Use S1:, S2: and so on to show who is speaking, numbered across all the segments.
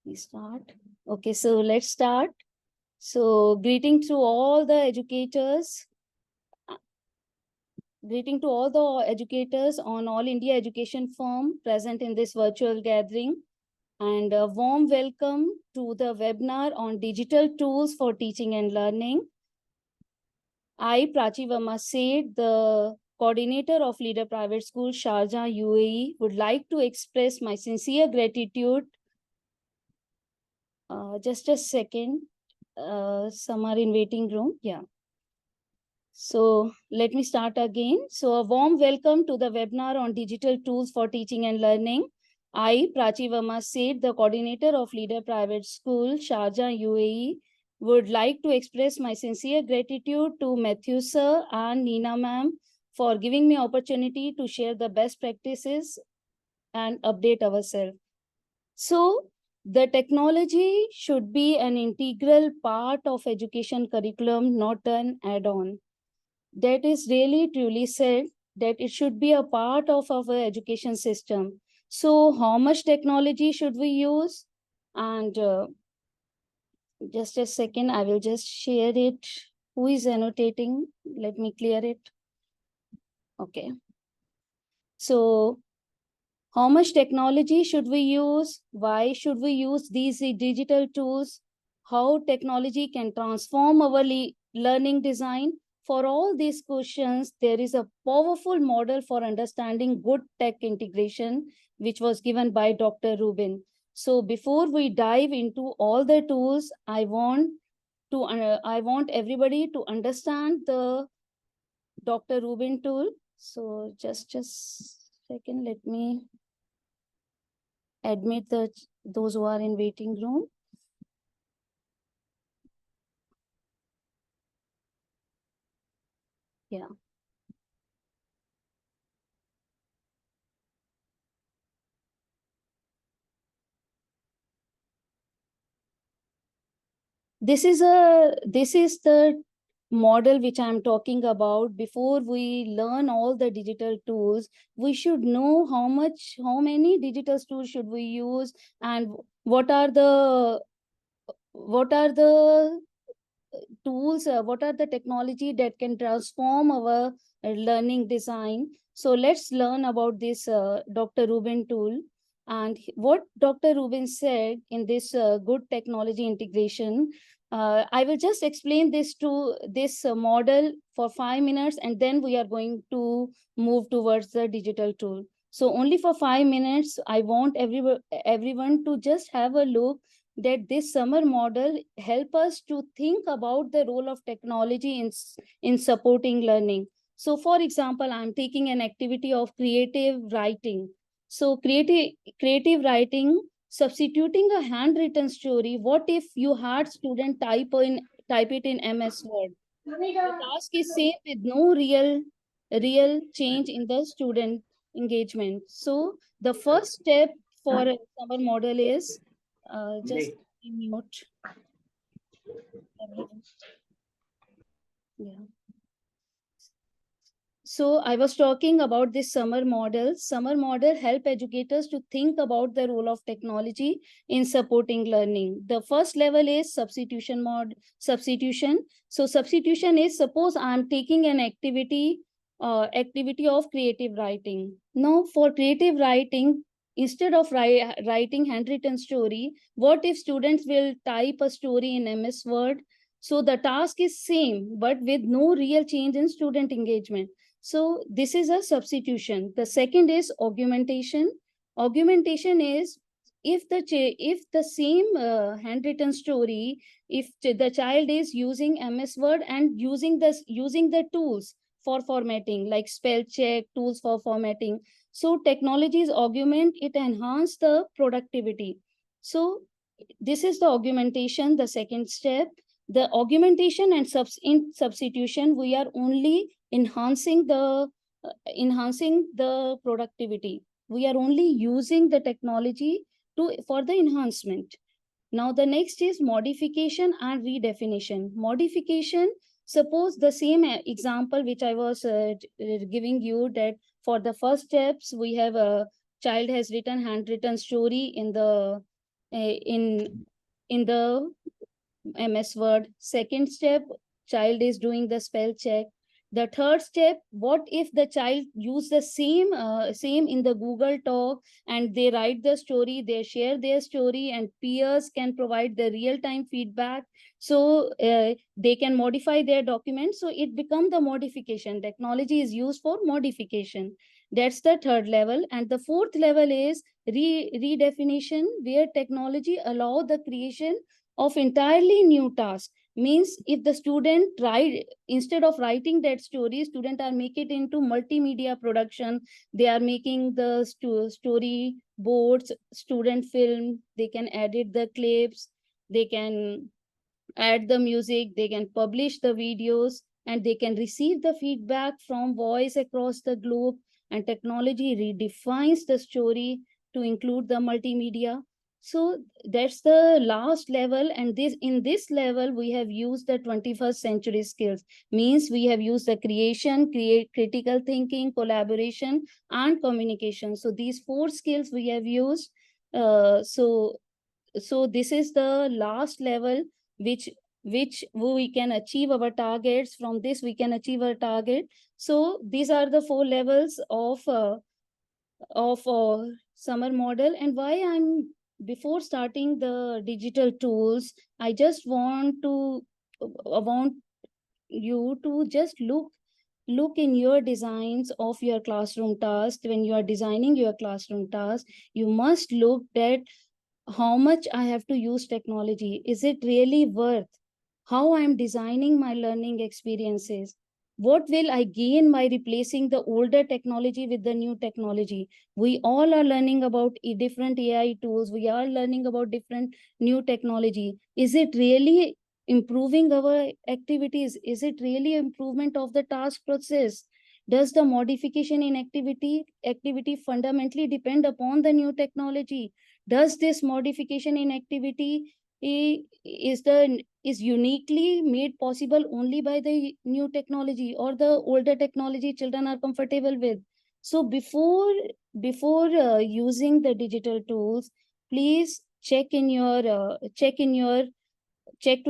S1: We start. Okay, so let's start. So greeting to all the educators. Greeting to all the educators on All India Education Forum present in this virtual gathering. And a warm welcome to the webinar on digital tools for teaching and learning. I, Prachi Verma Seth, the coordinator of Leader Private School, Sharjah, UAE, would like to express my sincere gratitude. Just a second. Some are in waiting room. Yeah. So let me start again. So a warm welcome to the webinar on digital tools for teaching and learning. I, Prachi Verma Seth, the coordinator of Leader Private School, Sharjah, UAE, would like to express my sincere gratitude to Matthew sir and Nina ma'am for giving me opportunity to share the best practices and update ourselves. So the technology should be an integral part of education curriculum, not an add-on. That is really truly said that it should be a part of our education system. So how much technology should we use? And just a second, I will just share it. Who is annotating? Let me clear it. Okay. So how much technology should we use? Why should we use these digital tools? How technology can transform our learning design? For all these questions, there is a powerful model for understanding good tech integration, which was given by Dr. Rubin. So before we dive into all the tools, I want everybody to understand the Dr. Rubin tool. So just a second, let me admit those who are in waiting room. Yeah. This is the model which I'm talking about. Before we learn all the digital tools, we should know how many digital tools should we use, and what are the tools, what are the technology that can transform our learning design. So let's learn about this Dr. Rubin tool. And what Dr. Rubin said in this good technology integration, I will just explain this model for 5 minutes, and then we are going to move towards the digital tool. So only for 5 minutes, I want everyone to just have a look that this summer model help us to think about the role of technology in supporting learning. So for example, I'm taking an activity of creative writing. So creative writing, substituting a handwritten story. What if you had student type it in MS Word? The task is same with no real change in the student engagement. So the first step for a summer model is just mute everyone. Yeah. So I was talking about this summer model. Summer model help educators to think about the role of technology in supporting learning. The first level is substitution. So substitution is, suppose I'm taking an activity of creative writing. Now for creative writing, instead of writing handwritten story, what if students will type a story in MS Word? So the task is same, but with no real change in student engagement. So this is a substitution. The second is augmentation. Augmentation is if the same handwritten story, if the child is using MS Word and using the tools for formatting, like spell check, tools for formatting. So technologies augment it, enhance the productivity. So this is the augmentation, the second step. The augmentation and in substitution, we are only enhancing the productivity. We are only using the technology for the enhancement. Now the next is modification and redefinition. Modification, suppose the same example which I was giving you, that for the first steps we have a child has written handwritten story in in the MS Word. Second step, child is doing the spell check. The third step, what if the child use the same in the Google Talk, and they write the story, they share their story, and peers can provide the real-time feedback. So they can modify their documents. So it becomes the modification. Technology is used for modification. That's the third level. And the fourth level is redefinition, where technology allow the creation of entirely new task. Means if the student write, instead of writing that story, student are make it into multimedia production. They are making the story boards, student film, they can edit the clips, they can add the music, they can publish the videos, and they can receive the feedback from voice across the globe. And technology redefines the story to include the multimedia. So that's the last level. And this, in this level, we have used the 21st century skills. Means we have used the creation, critical thinking, collaboration, and communication. So these four skills we have used. So this is the last level, which we can achieve our targets. From this we can achieve our target. So these are the four levels of summer model. And why I'm, before starting the digital tools, I just want you to just look in your designs of your classroom task. When you are designing your classroom task, you must look at how much I have to use technology. Is it really worth? How I'm designing my learning experiences? What will I gain by replacing the older technology with the new technology? We all are learning about different AI tools. We are learning about different new technology. Is it really improving our activities? Is it really improvement of the task process? Does the modification in activity fundamentally depend upon the new technology? Does this modification in activity is uniquely made possible only by the new technology, or the older technology children are comfortable with? So before using the digital tools, please check to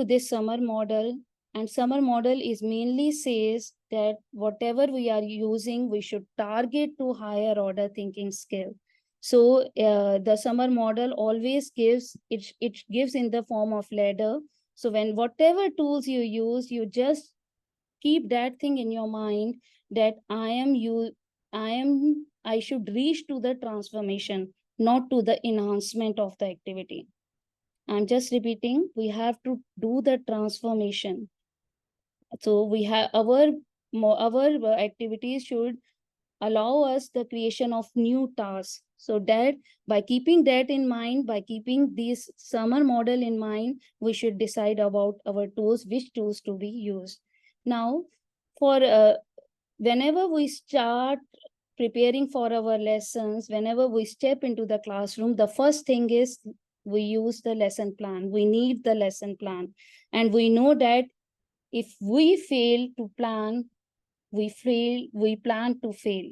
S1: this summer model. And summer model is mainly says that whatever we are using, we should target to higher order thinking skill. So the summer model always gives it gives in the form of ladder. So when whatever tools you use, you just keep that thing in your mind, that I should reach to the transformation, not to the enhancement of the activity. I'm just repeating, we have to do the transformation. So we have our activities should allow us the creation of new tasks. So that by keeping that in mind, by keeping this summer model in mind, we should decide about our tools, which tools to be used. Now, for whenever we start preparing for our lessons, whenever we step into the classroom, the first thing is we use the lesson plan. We need the lesson plan. And we know that if we fail to plan, we plan to fail.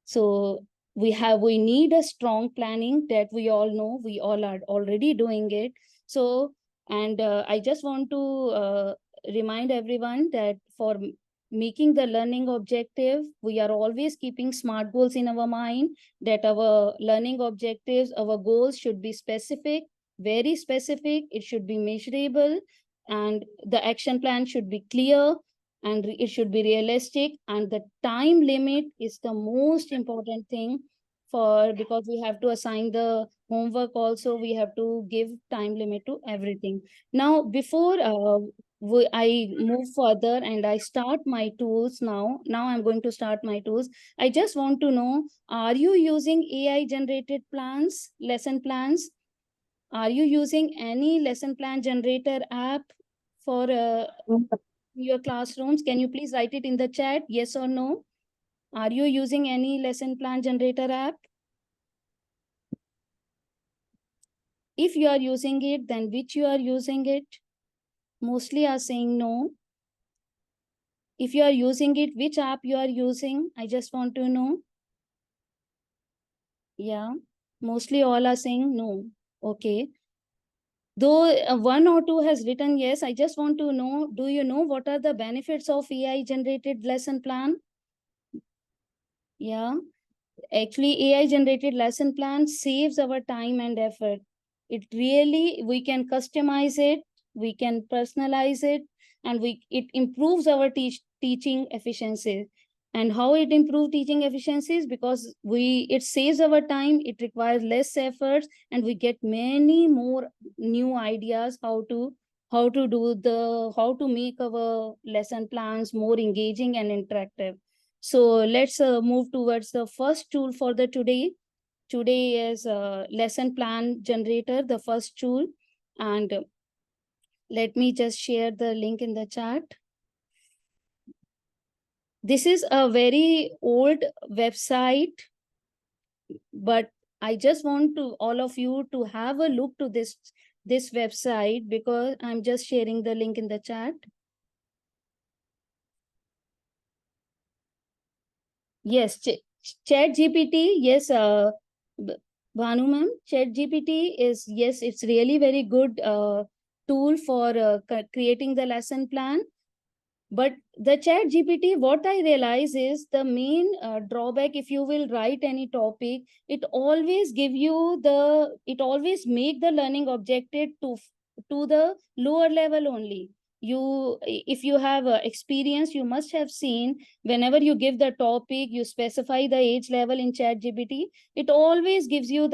S1: So we need a strong planning, that we all know, we all are already doing it. So, and I just want to remind everyone that for making the learning objective, we are always keeping SMART goals in our mind, that our learning objectives, our goals should be specific, very specific, it should be measurable, and the action plan should be clear, and it should be realistic. And the time limit is the most important thing, for because we have to assign the homework also, we have to give time limit to everything. Now before I move further and I start my tools, now I'm going to start my tools. I just want to know, are you using AI generated plans, lesson plans? Are you using any lesson plan generator app for your classrooms? Can you please write it in the chat, yes or no? Are you using any lesson plan generator app? If you are using it, then which you are using it? Mostly are saying no. If you are using it, which app you are using? I just want to know. Yeah, mostly all are saying no. Okay. Though one or two has written yes, I just want to know, do you know what are the benefits of AI generated lesson plan? Yeah, actually AI generated lesson plan saves our time and effort. It really, we can customize it, we can personalize it, and it improves our teaching efficiency. And how it improves teaching efficiencies? Because it saves our time, it requires less efforts, and we get many more new ideas how to make our lesson plans more engaging and interactive. So let's move towards the first tool for the today. Today is lesson plan generator, the first tool. And let me just share the link in the chat. This is a very old website, but I just want to all of you to have a look to this website, because I'm just sharing the link in the chat. Yes, Chat GPT. Yes, Bhanu ma'am, Chat GPT is, yes, it's really very good tool for creating the lesson plan. But the Chat GPT, what I realize is the main drawback. If you will write any topic, it always make the learning objective to the lower level only. If you have experience, you must have seen, whenever you give the topic, you specify the age level in Chat GPT, it always gives you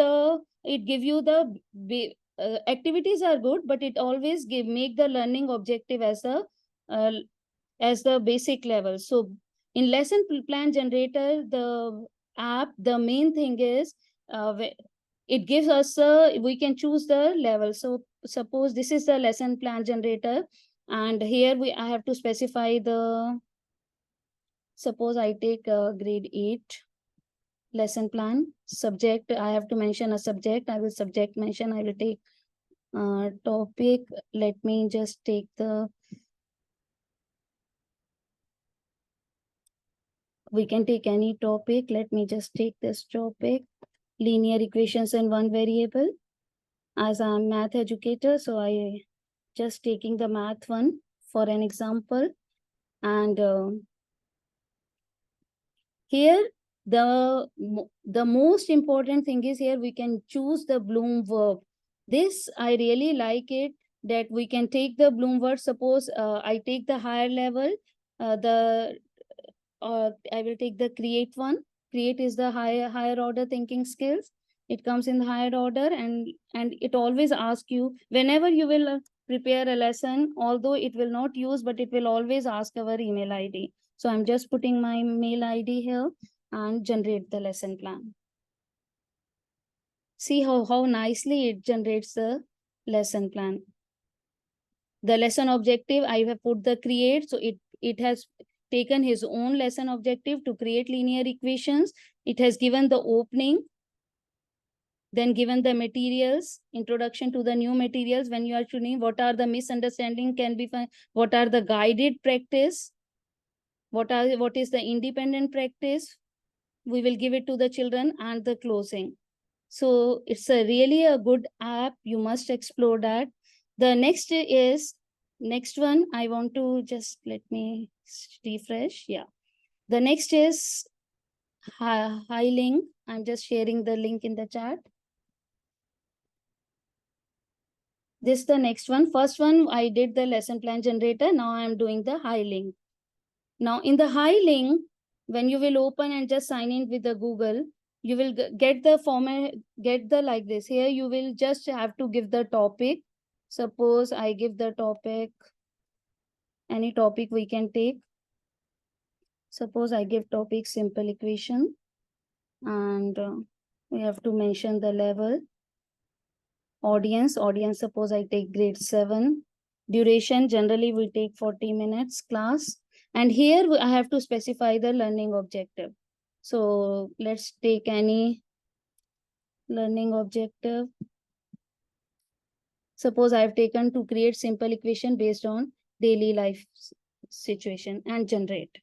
S1: activities are good, but it always make the learning objective uh, as the basic level. So in lesson plan generator, the app, the main thing is it gives us we can choose the level. So suppose this is the lesson plan generator, and here I have to specify the, suppose I take grade 8 lesson plan subject. I have to mention a subject. I will subject mention. I will take topic. Let me just take we can take any topic. Let me just take this topic, linear equations in one variable. As I'm math educator, so I just taking the math one for an example. And here the most important thing is, here we can choose the Bloom verb. This I really like it, that we can take the Bloom verb. Suppose I take the higher level, I will take the create one. Create is the higher order thinking skills. It comes in the higher order, and it always asks you whenever you will prepare a lesson, although it will not use, but it will always ask our email ID. So I'm just putting my mail ID here and generate the lesson plan. See how nicely it generates the lesson plan. The lesson objective, I have put the create, so it has taken his own lesson objective to create linear equations. It has given the opening, then given the materials, introduction to the new materials. When you are choosing what are the misunderstanding can be found, what are the guided practice, what is the independent practice, we will give it to the children, and the closing. So it's really a good app. You must explore that. The next one, I want to just let me refresh. Yeah. The next is Hi Link. I'm just sharing the link in the chat. This is the next one. First one, I did the lesson plan generator. Now I'm doing the Hi Link. Now in the Hi Link, when you will open and just sign in with the Google, you will get the format, like this. Here you will just have to give the topic. Suppose I give the topic, any topic we can take. Suppose I give topic simple equation, and we have to mention the level. Audience, suppose I take grade 7. Duration, generally we take 40 minutes class. And here I have to specify the learning objective. So let's take any learning objective. Suppose I have taken to create simple equation based on daily life situation, and generate.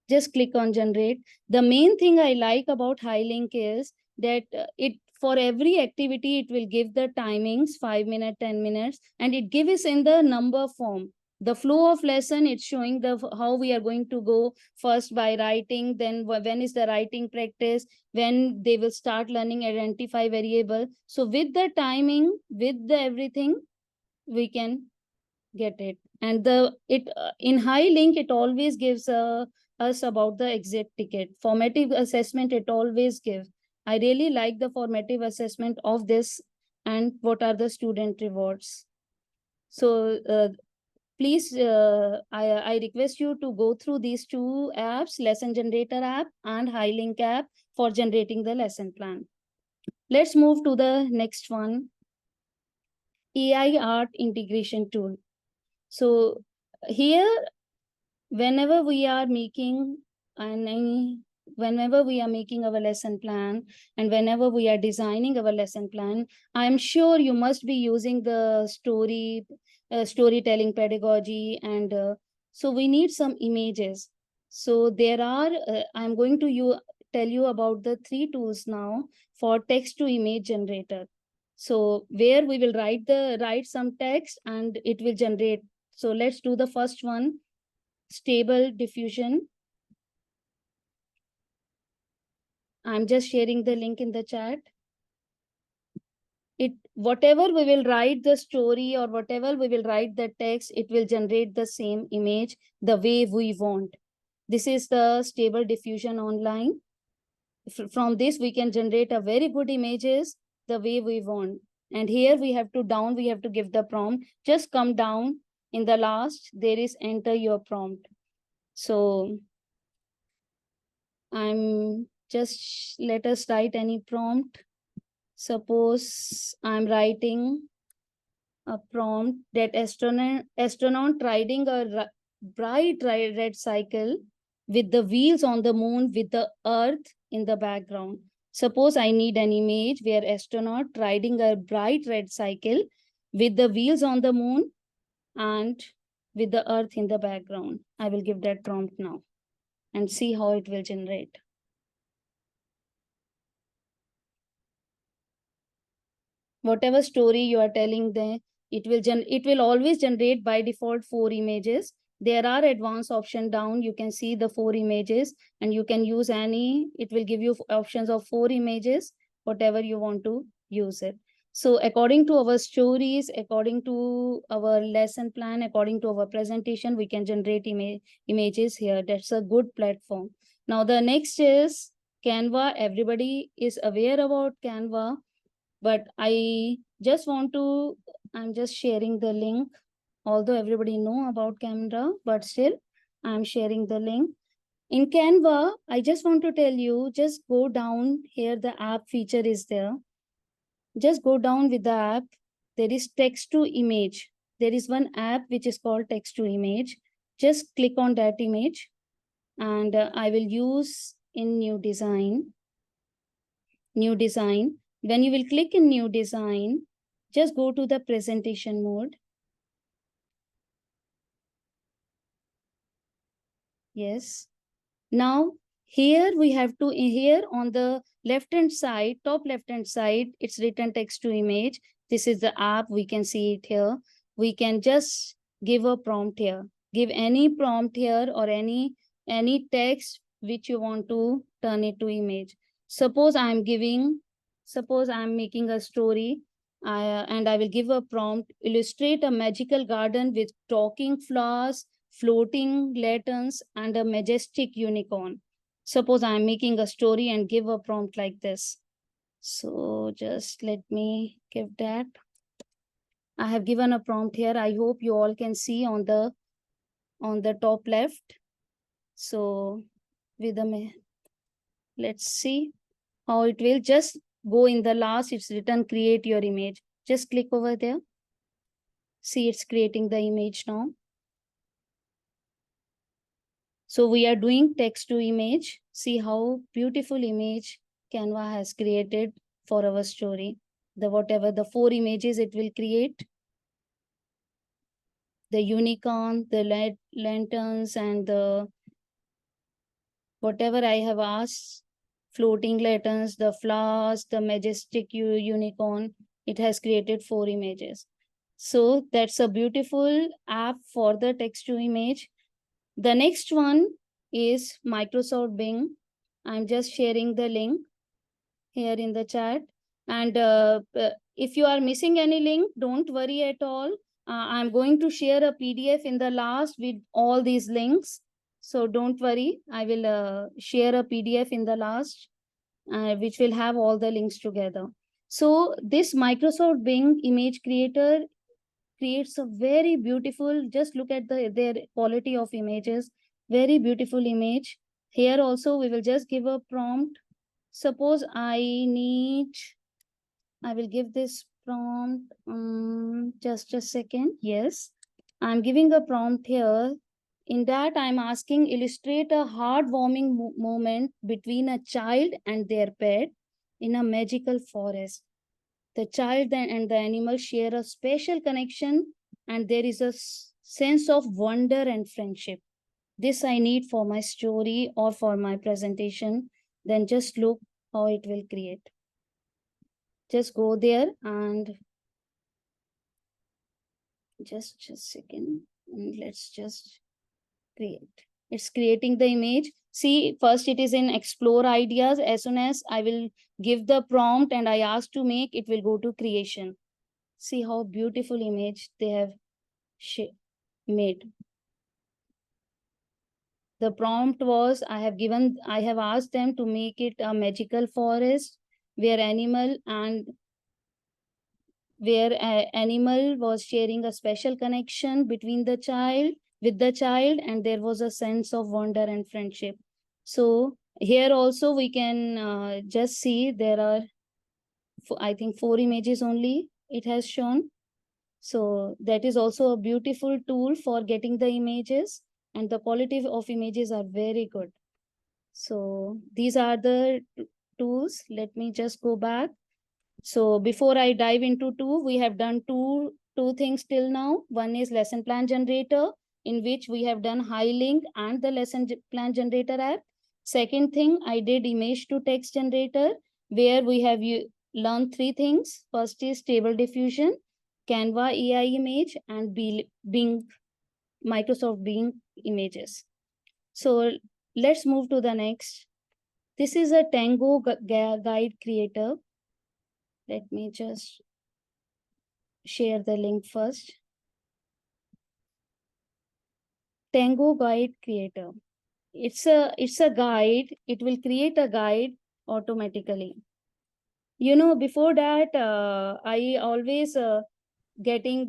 S1: Just click on generate. The main thing I like about HighLink is that it for every activity, it will give the timings, 5 minutes, 10 minutes, and it gives in the number form. The flow of lesson, it's showing the how we are going to go first by writing, then when is the writing practice, when they will start learning identify variable. So with the timing, with the everything, we can get it. And the in high link, it always gives us about the exit ticket. Formative assessment, it always gives. I really like the formative assessment of this and what are the student rewards. So please, I request you to go through these two apps, Lesson Generator app and High Link app, for generating the lesson plan. Let's move to the next one, AI art integration tool. So here, whenever we are making whenever we are making our lesson plan and whenever we are designing our lesson plan, I'm sure you must be using the storytelling pedagogy, and so we need some images. So there are I'm going to tell you about the 3 tools now for text to image generator. So where we will write some text and it will generate. So let's do the first one, stable diffusion. I'm just sharing the link in the chat. Whatever we will write the story or whatever we will write the text, it will generate the same image the way we want. This is the stable diffusion online. From this, we can generate a very good images the way we want. And here we have to give the prompt. Just come down in the last, there is enter your prompt. So let us write any prompt. Suppose I'm writing a prompt that astronaut riding a bright red cycle with the wheels on the moon with the earth in the background. Suppose I need an image where astronaut riding a bright red cycle with the wheels on the moon and with the earth in the background. I will give that prompt now and see how it will generate. Whatever story you are telling them, it will always generate by default 4 images. There are advanced option down. You can see the 4 images and you can use any. It will give you options of 4 images, whatever you want to use it. So according to our stories, according to our lesson plan, according to our presentation, we can generate images here. That's a good platform. Now the next is Canva. Everybody is aware about Canva, but I'm just sharing the link. Although everybody know about Canva, but still I'm sharing the link. In Canva, I just want to tell you, just go down here. The app feature is there. Just go down with the app. There is text to image. There is one app which is called text to image. Just click on that image and I will use in new design. When you will click in new design, just go to the presentation mode. Yes. Now here we have to, here on the left hand side, top left hand side, it's written text to image. This is the app. We can see it here. We can just give a prompt here. Give any prompt here or any text which you want to turn it to image. Suppose I'm making a story and I will give a prompt, illustrate a magical garden with talking flowers, floating lanterns, and a majestic unicorn. Suppose I'm making a story and give a prompt like this. So just let me give that. I have given a prompt here. I hope you all can see on the top left. So let's see how it will. Just go in the last, it's written create your image. Just click over there. See, it's creating the image now. So we are doing text to image. See how beautiful image Canva has created for our story. Whatever the 4 images it will create. The unicorn, the lanterns, and the whatever I have asked, floating lanterns, the flowers, the majestic unicorn. It has created 4 images. So that's a beautiful app for the text to image. The next one is Microsoft Bing. I'm just sharing the link here in the chat. And if you are missing any link, don't worry at all. I'm going to share a PDF in the last with all these links. So don't worry, I will share a PDF in the last, which will have all the links together. So this Microsoft Bing image creator creates a very beautiful, just look at their quality of images, very beautiful image. Here also, we will just give a prompt. Suppose I will give this prompt, just a second. Yes, I'm giving a prompt here. In that, I'm asking illustrate a heartwarming moment between a child and their pet in a magical forest. The child and the animal share a special connection, and there is a sense of wonder and friendship. This I need for my story or for my presentation. Then just look how it will create. Just go there and just a second. And let's just create. It's creating the image. See, first it is in explore ideas. As soon as I will give the prompt and I ask to make, it will go to creation. See how beautiful image they have made. The prompt was, I have asked them to make it a magical forest where animal was sharing a special connection between the child and there was a sense of wonder and friendship. So here also we can just see there are, I think, 4 images only it has shown. So that is also a beautiful tool for getting the images, and the quality of images are very good. So these are the tools. Let me just go back. So before I dive into we have done two things till now. One is lesson plan generator, in which we have done HighLink and the lesson plan generator app. Second thing, I did image to text generator, where we have learned 3 things. First is Stable Diffusion, Canva AI image, and Bing, Microsoft Bing images. So let's move to the next. This is a Tango guide creator. Let me just share the link first. Tango guide creator. It's a guide. It will create a guide automatically. You know, before that, I always getting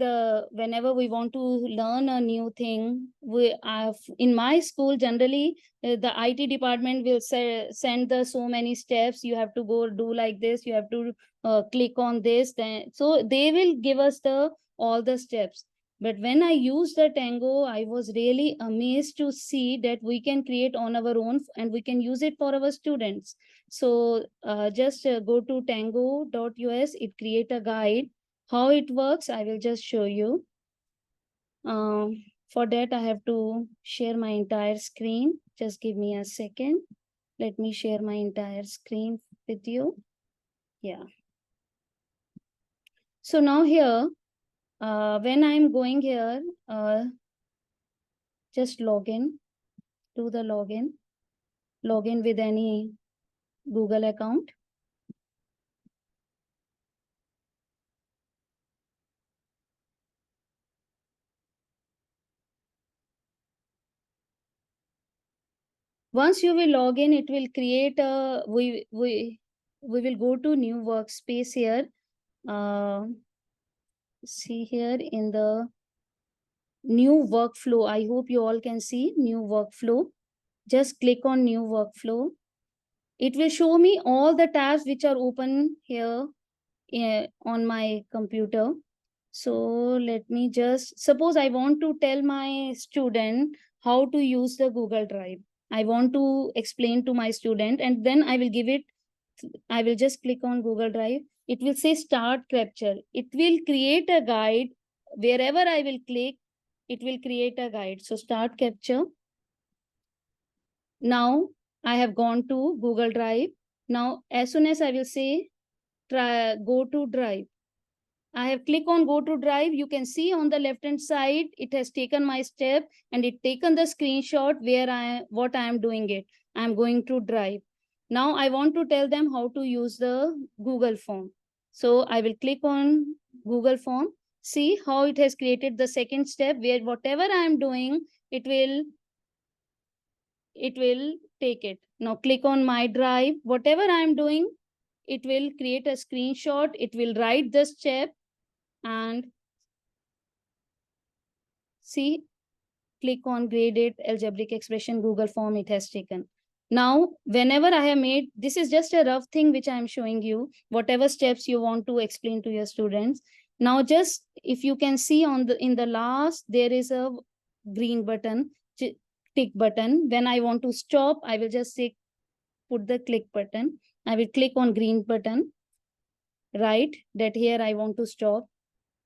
S1: whenever we want to learn a new thing, we in my school generally the IT department will send the so many steps. You have to go do like this, you have to click on this, then so they will give us all the steps. But when I used the Tango, I was really amazed to see that we can create on our own and we can use it for our students. So just go to tango.us, it create a guide. How it works, I will just show you. For that, I have to share my entire screen. Just give me a second. Let me share my entire screen with you. Yeah. So now here, when I'm going here, just log in, do the login with any Google account. Once you will log in, it will create a, we will go to new workspace here. See here in the new workflow. I hope you all can see new workflow. Just click on new workflow. It will show me all the tabs which are open here on my computer. So let me just, suppose I want to tell my student how to use the Google Drive. I want to explain to my student, and then I will just click on Google Drive. It will say start capture. It will create a guide. Wherever I will click, it will create a guide. So start capture. Now I have gone to Google Drive. Now, as soon as I will say, try go to drive, I have clicked on go to drive. You can see on the left hand side, it has taken my step and it taken the screenshot where what I am doing it. I am going to drive. Now I want to tell them how to use the Google form. So I will click on Google form. See how it has created the second step where whatever I am doing, it will take it. Now click on my drive. Whatever I am doing, it will create a screenshot. It will write the step and see, click on graded algebraic expression Google form it has taken. Now, whenever I have made, this is just a rough thing which I am showing you, whatever steps you want to explain to your students. Now, just if you can see in the last, there is a green button, tick button. When I want to stop, I will just say, put the click button. I will click on green button, right? That here I want to stop.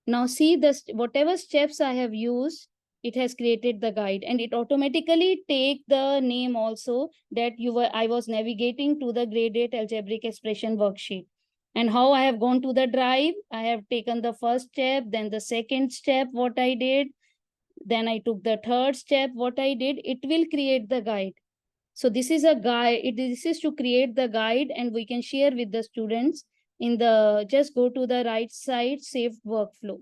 S1: Now see this, whatever steps I have used, it has created the guide and it automatically take the name also that I was navigating to the graded algebraic expression worksheet. And how I have gone to the drive, I have taken the first step, then the second step, what I did, then I took the third step, what I did, it will create the guide. So this is a guide, this is to create the guide and we can share with the students in the, just go to the right side, saved workflow.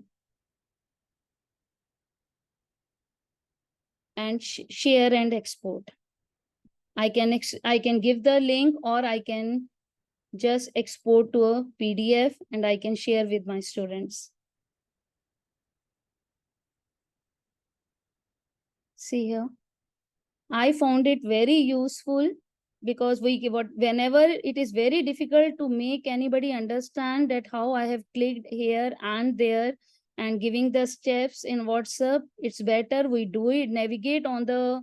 S1: And share and export. I can give the link or I can just export to a PDF and I can share with my students. See here. I found it very useful because whenever it is very difficult to make anybody understand that how I have clicked here and there and giving the steps in WhatsApp, it's better we do it, navigate on this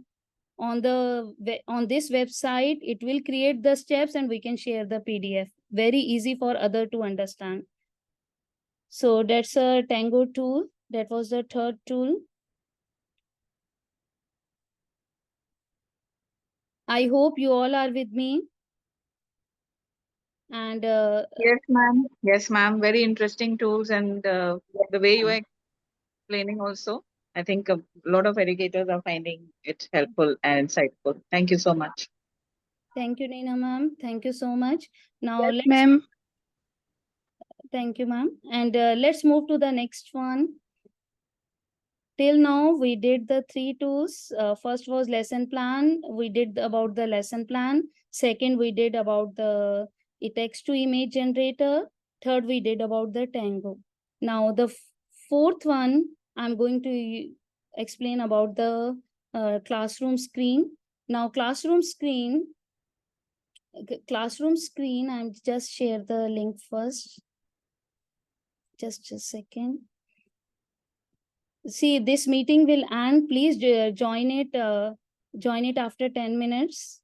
S1: website. It will create the steps and we can share the PDF. Very easy for other to understand. So that's a Tango tool. That was the third tool. I hope you all are with me. And
S2: yes, ma'am. Yes, ma'am. Very interesting tools, and the way you are explaining also, I think a lot of educators are finding it helpful and insightful. Thank you so much.
S1: thank you, Neena ma'am. Thank you so much. Now
S3: Yes, ma'am.
S1: thank you, ma'am. And let's move to the next one. Till now, we did the three tools. First was lesson plan. We did about the lesson plan. Second, we did about the text to image generator. Third, we did about the Tango. Now, the fourth one, I'm going to explain about the classroom screen. Now, classroom screen, I'm just share the link first. Just a second. See, this meeting will end. Please join it after 10 minutes.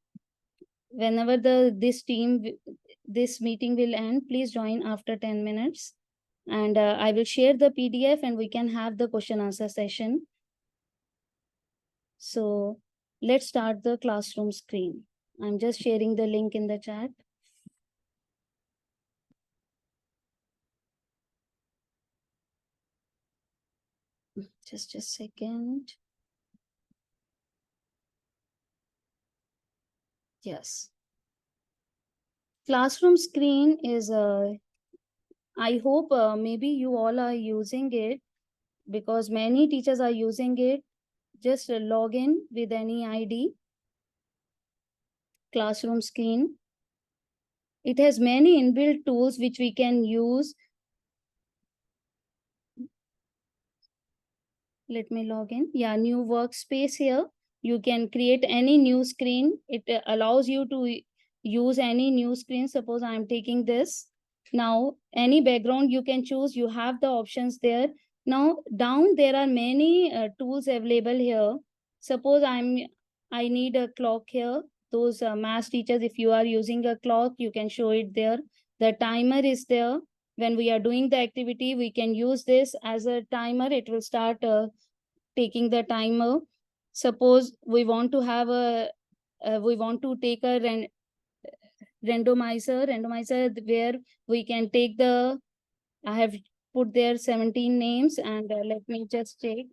S1: Whenever this meeting will end, please join after 10 minutes. And I will share the PDF and we can have the question answer session. So let's start the classroom screen. I'm just sharing the link in the chat. Just a second. Yes. Classroom screen is I hope maybe you all are using it because many teachers are using it. Just log in with any ID. Classroom screen. It has many inbuilt tools which we can use. Let me log in. Yeah, new workspace here. You can create any new screen. It allows you to use any new screen. Suppose I'm taking this. Now, any background you can choose. You have the options there. Now, down there are many tools available here. Suppose I need a clock here. Those math teachers, if you are using a clock, you can show it there. The timer is there. When we are doing the activity, we can use this as a timer. It will start taking the timer. Suppose we want to have we want to take a randomizer where we can take the, I have put there 17 names, and let me just check.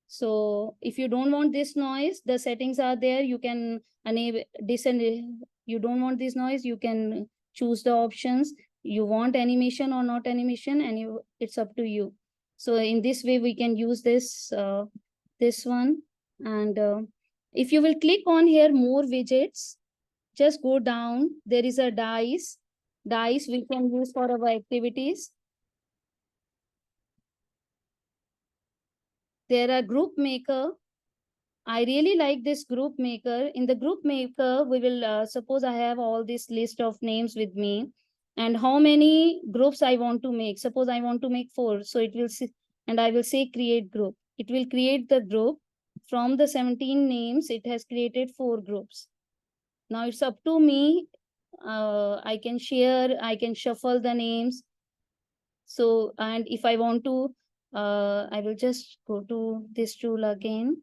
S1: So if you don't want this noise, the settings are there. You can enable, disable. You don't want this noise, you can choose the options. You want animation or not animation, and it's up to you. So in this way, we can use this one. And if you will click on here, more widgets, just go down. There is a dice we can use for our activities. There are group maker. I really like this group maker. In the group maker, we will suppose I have all this list of names with me, and how many groups I want to make. Suppose I want to make 4. So it will see, and I will say create group. It will create the group. From the 17 names, it has created 4 groups. Now it's up to me. I can share, I can shuffle the names. So, and if I want to, I will just go to this tool again.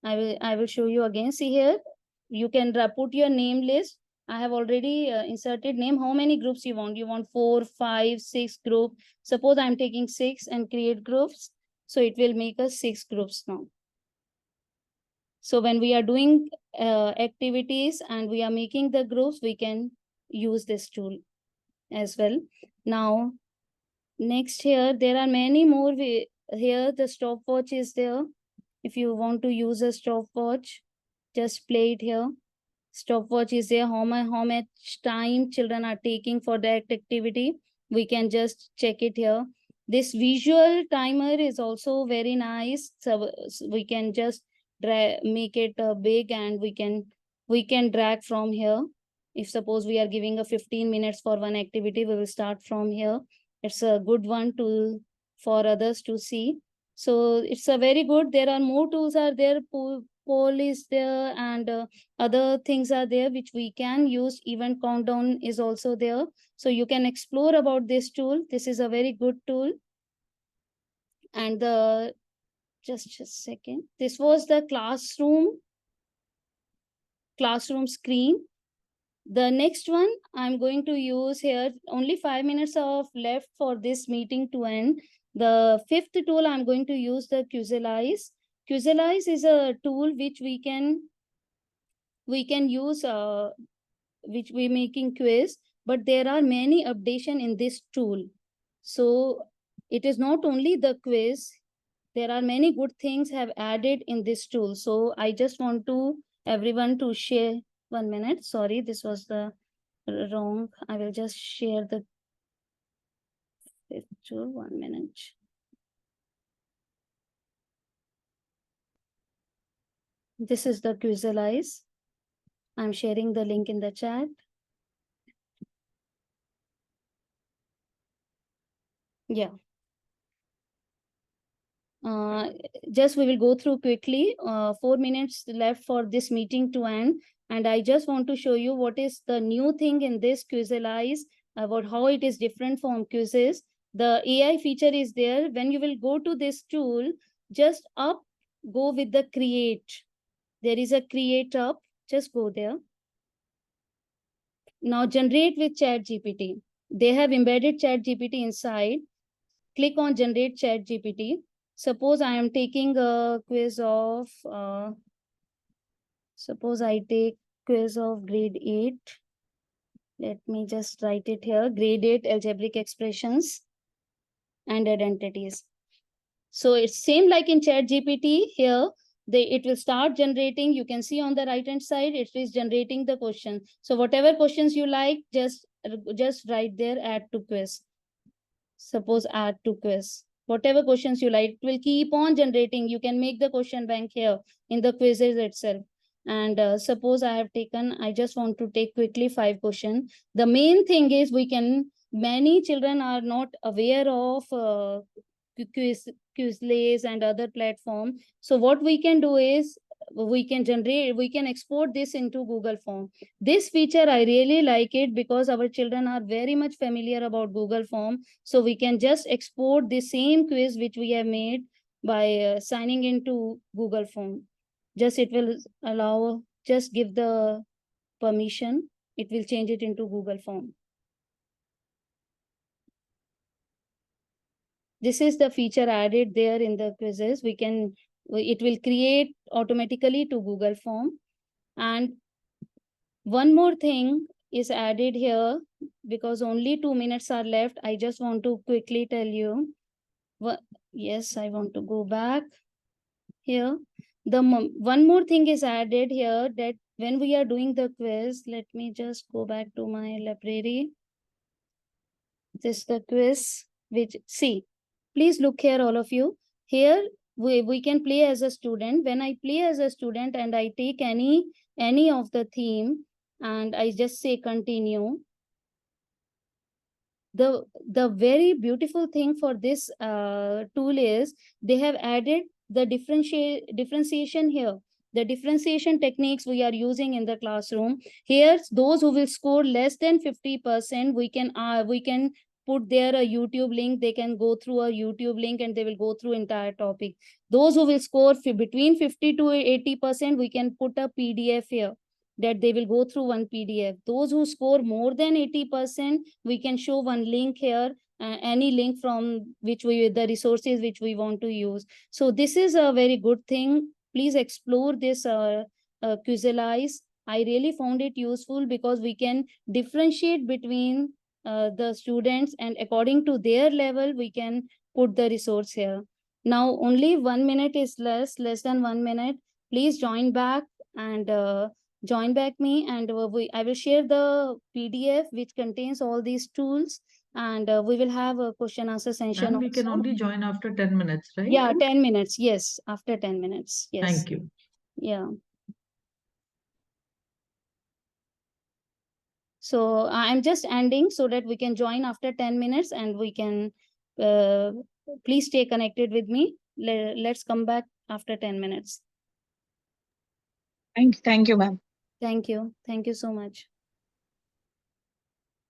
S1: I will show you again. See here, you can put your name list. I have already inserted name. How many groups you want? You want 4, 5, 6 group. Suppose I'm taking 6 and create groups. So it will make us 6 groups now. So when we are doing activities and we are making the groups, we can use this tool as well. Now, next here, there are many more. Here, the stopwatch is there. If you want to use a stopwatch, just play it here. Stopwatch is there. How much time children are taking for that activity. We can just check it here. This visual timer is also very nice. So we can just make it big, and we can drag from here. If suppose we are giving a 15 minutes for one activity, we will start from here. It's a good one for others to see. So it's a very good. There are more tools are there. Poll is there, and other things are there which we can use. Event countdown is also there. So you can explore about this tool. This is a very good tool. And just a second. This was the classroom screen. The next one I'm going to use here, only 5 minutes of left for this meeting to end. The 5th tool I'm going to use, the Quizalize. Quizalize is a tool which we can use, which we're making quiz, but there are many updation in this tool. So it is not only the quiz, there are many good things have added in this tool. So I just want to everyone to share. 1 minute. Sorry, this was the wrong. I will just share the picture. 1 minute. This is the Quizalize. I'm sharing the link in the chat. Yeah. Just we will go through quickly. 4 minutes left for this meeting to end. And I just want to show you what is the new thing in this Quizalize, about how it is different from quizzes. The AI feature is there. When you will go to this tool, just go with the create. There is a create up. Just go there. Now generate with ChatGPT. They have embedded ChatGPT inside. Click on generate ChatGPT. Suppose I am taking a quiz of, suppose I take quiz of grade 8. Let me just write it here. Grade 8 algebraic expressions and identities. So it's same like in ChatGPT here. It will start generating. You can see on the right hand side, it is generating the question. So whatever questions you like, just write there, add to quiz. Suppose add to quiz. Whatever questions you like, it will keep on generating. You can make the question bank here in the quizzes itself. And suppose I just want to take quickly 5 questions. The main thing is many children are not aware of Quizlays and other platform. So what we can do is we can export this into Google Form. This feature I really like it because our children are very much familiar about Google Form. So we can just export the same quiz which we have made by signing into Google Form. Just it will allow, just give the permission, it will change it into Google Form. This is the feature added there in the quizzes. It will create automatically to Google Form. And one more thing is added here, because only 2 minutes are left. I just want to quickly tell you. Yes, I want to go back here. One more thing is added here, that when we are doing the quiz, let me just go back to my library. This is the quiz, please look here, all of you. Here we can play as a student. When I play as a student and I take any of the theme and I just say continue, the very beautiful thing for this tool is they have added the differentiation here. The differentiation techniques we are using in the classroom. Here, those who will score less than 50%, we can put there a YouTube link. They can go through a YouTube link and they will go through entire topic. Those who will score between 50 to 80%, we can put a PDF here, that they will go through one PDF. Those who score more than 80%, we can show one link here, any link from the resources which we want to use. So this is a very good thing. Please explore this Quizalize. I really found it useful because we can differentiate between the students, and according to their level, we can put the resource here. Now only 1 minute is less than 1 minute. Please join back and join back me, and I will share the PDF which contains all these tools, and we will have a question answer session.
S3: And we can only join after 10 minutes, right?
S1: Yeah, 10 minutes. Yes, after 10 minutes. Yes.
S3: Thank you.
S1: Yeah. So I'm just ending so that we can join after 10 minutes, and we can please stay connected with me. Let's come back after 10 minutes.
S2: Thank you, ma'am.
S1: Thank you. Thank you so much.